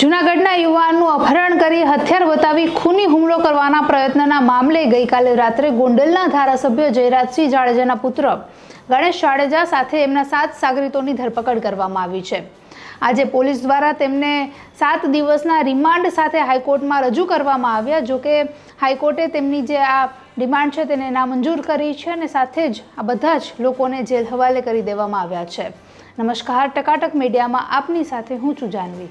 જૂનાગઢના યુવાનનું અપહરણ કરી હથિયાર બતાવી ખૂની હુમલો કરવાના પ્રયત્નના મામલે ગઈકાલે રાત્રે ગોંડલના ધારાસભ્ય જયરાજસિંહ જાડેજાના પુત્ર ગણેશ જાડેજા સાથે એમના 7 સાગરીતોની ધરપકડ કરવામાં આવી છે। આજે પોલીસ દ્વારા તેમને 7 દિવસના રિમાન્ડ સાથે હાઈકોર્ટમાં રજૂ કરવામાં આવ્યા। જોકે હાઈકોર્ટે તેમની જે આ ડિમાન્ડ છે તેને નામંજૂર કરી છે અને સાથે જ આ બધા જ લોકોને જેલ હવાલે કરી દેવામાં આવ્યા છે। નમસ્કાર, ટકાટક મીડિયામાં આપની સાથે હું છું જાનવી।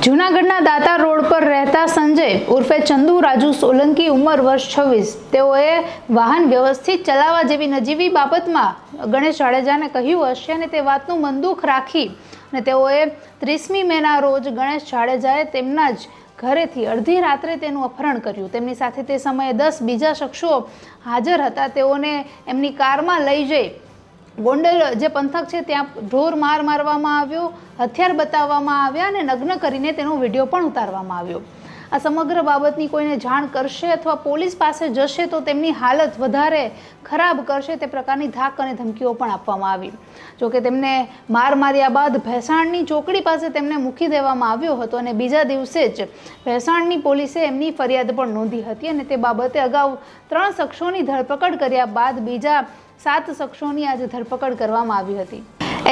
જૂનાગઢના દાતા રોડ પર રહેતા સંજય ઉર્ફે ચંદુ રાજુ સોલંકી ઉંમર વર્ષ 26 તેઓએ વાહન વ્યવસ્થિત ચલાવવા જેવી નજીવી બાબતમાં ગણેશ જાડેજાને કહ્યું હશે અને તે વાતનું મનદુખ રાખી અને તેઓએ 30મી મેના રોજ ગણેશ જાડેજાએ તેમના જ ઘરેથી અડધી રાત્રે તેનું અપહરણ કર્યું। તેમની સાથે તે સમયે 10 બીજા શખ્સો હાજર હતા। તેઓને એમની કારમાં લઈ જઈ ગોંડલ જે પંથક છે ત્યાં ઢોર માર મારવામાં આવ્યો, હથિયાર બતાવવામાં આવ્યા અને નગ્ન કરીને તેનો વિડીયો પણ ઉતારવામાં આવ્યો। આ સમગ્ર બાબતની કોઈને જાણ કરશે અથવા પોલીસ પાસે જશે તો તેમની હાલત વધારે ખરાબ કરશે તે પ્રકારની ધાક અને ધમકીઓ પણ આપવામાં આવી। જોકે તેમને માર માર્યા બાદ ભેસાણની ચોકડી પાસે તેમને મૂકી દેવામાં આવ્યો હતો અને બીજા દિવસે જ ભેસાણની પોલીસે એમની ફરિયાદ પણ નોંધી હતી અને તે બાબતે અગાઉ 3 શખ્સોની ધરપકડ કર્યા બાદ બીજા 7 શખ્સોની આજે ધરપકડ કરવામાં આવી હતી।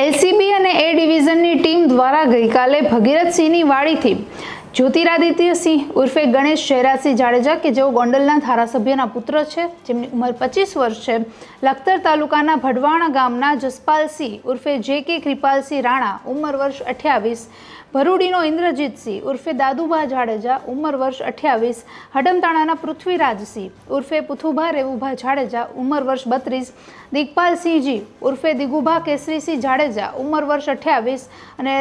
એલસીબી અને એ ડિવિઝનની ટીમ દ્વારા ગઈકાલે ભગીરથસિંહની વાડીથી જ્યોતિરાદિત્યસિંહ ઉર્ફે ગણેશ જયરાજસિંહ જાડેજા કે જેઓ ગોંડલના ધારાસભ્યના પુત્ર છે, જેમની ઉંમર 25 વર્ષ છે, લખતર તાલુકાના ભડવાણા ગામના જસપાલસિંહ ઉર્ફે જે.કે. કૃપાલસિંહ રાણા ઉંમર વર્ષ 28, ભરૂડીનો ઇન્દ્રજીતસિંહ ઉર્ફે દાદુભા જાડેજા ઉંમર વર્ષ 28, હડમતાણાના પૃથ્વીરાજસિંહ ઉર્ફે પુથુભા રેવુભા જાડેજા ઉંમર વર્ષ 32, દિગપાલસિંહજી ઉર્ફે દિગુભા કેસરીસિંહ જાડેજા ઉંમર વર્ષ 28 અને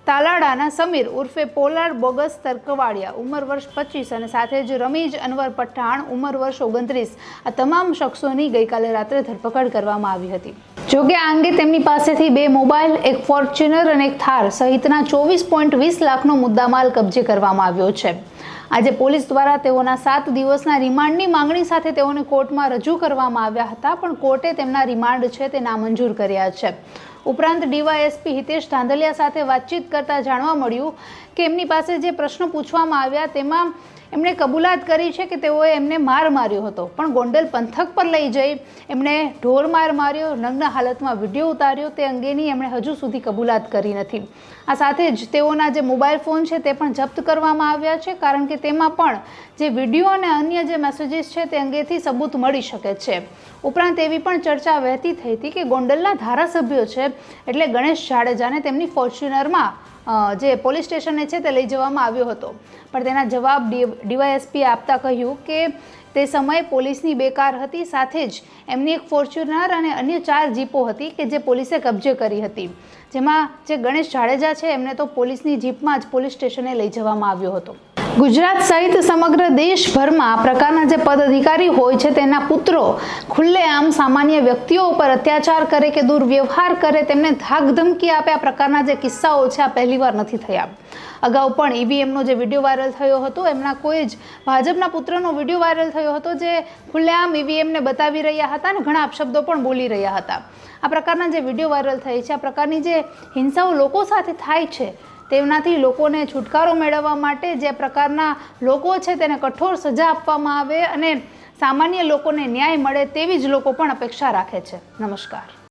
તાલાડાના સમીર ઉર્ફે પોલાર બોગસ તર્કવાડિયા ઉંમર વર્ષ 25 અને સાથે જ રમીજ અનવર પઠાણ ઉંમર વર્ષ 29 આ તમામ શખ્સોની ગઈકાલે રાત્રે ધરપકડ કરવામાં આવી હતી। જોકે આ અંગે તેમની પાસેથી 2 મોબાઈલ, 1 ફોર્ચ્યુનર અને 1 થાર સહિતના 24.20 લાખનો મુદ્દામાલ કબજે કરવામાં આવ્યો છે। આજે પોલીસ દ્વારા તેઓના 7 દિવસના રિમાન્ડની માંગણી સાથે તેઓને કોર્ટમાં રજૂ કરવામાં આવ્યા હતા, પણ કોર્ટે તેમના રિમાન્ડ છે તે નામંજૂર કર્યા છે। ઉપરાંત ડીવાયએસપી હિતેશ ધાંધલિયા સાથે વાતચીત કરતા જાણવા મળ્યું કે એમની પાસે જે પ્રશ્નો પૂછવામાં આવ્યા તેમાં એમણે કબૂલાત કરી છે કે તેઓએ એમને માર માર્યો હતો, પણ ગોંડલ પંથક પર લઈ જઈ એમણે ઢોર માર માર્યો, નગ્ન હાલતમાં વિડીયો ઉતાર્યો તે અંગેની એમણે હજુ સુધી કબૂલાત કરી નથી। આ સાથે જ તેઓના જે મોબાઈલ ફોન છે તે પણ જપ્ત કરવામાં આવ્યા છે, કારણ કે તેમાં પણ જે વિડીયો અને અન્ય જે મેસેજીસ છે તે અંગેથી સબૂત મળી શકે છે। ઉપરાંત એવી પણ ચર્ચા વહેતી થઈ હતી કે ગોંડલના ધારાસભ્યો છે એટલે ગણેશ જાડેજાને તેમની ફોર્ચ્યુનરમાં જે પોલીસ સ્ટેશને છે તે લઈ જવામાં આવ્યો હતો, પણ તેના જવાબ ડીવાયએસપીએ આપતા કહ્યું કે તે સમયે પોલીસની 2 કાર હતી, સાથે જ એમની 1 ફોર્ચ્યુનર અને અન્ય 4 જીપો હતી કે જે પોલીસે કબજે કરી હતી, જેમાં જે ગણેશ જાડેજા છે એમને તો પોલીસની જીપમાં જ પોલીસ સ્ટેશને લઈ જવામાં આવ્યો હતો। ગુજરાત સહિત સમગ્ર દેશભરમાં આ પ્રકારના જે પદ અધિકારી હોય છે તેના પુત્રો ખુલ્લેઆમ સામાન્ય વ્યક્તિઓ ઉપર અત્યાચાર કરે કે દુર્વ્યવહાર કરે, તેમને ધાક ધમકી આપે, આ પ્રકારના જે કિસ્સાઓ છે આ પહેલીવાર નથી થયા। અગાઉ પણ ઈવીએમનો જે વિડીયો વાયરલ થયો હતો, એમના કોઈ જ ભાજપના પુત્રનો વિડીયો વાયરલ થયો હતો જે ખુલ્લેઆમ ઈવીએમને બતાવી રહ્યા હતા અને ઘણા અપશબ્દો પણ બોલી રહ્યા હતા। આ પ્રકારના જે વિડીયો વાયરલ થાય છે, આ પ્રકારની જે હિંસાઓ લોકો સાથે થાય છે તેનાથી લોકોને છુટકારો મેળવવા માટે જે પ્રકારના લોકો છે તેને કઠોર સજા આપવામાં આવે અને સામાન્ય લોકોને ન્યાય મળે તેવી જ લોકો પણ અપેક્ષા રાખે છે। નમસ્કાર।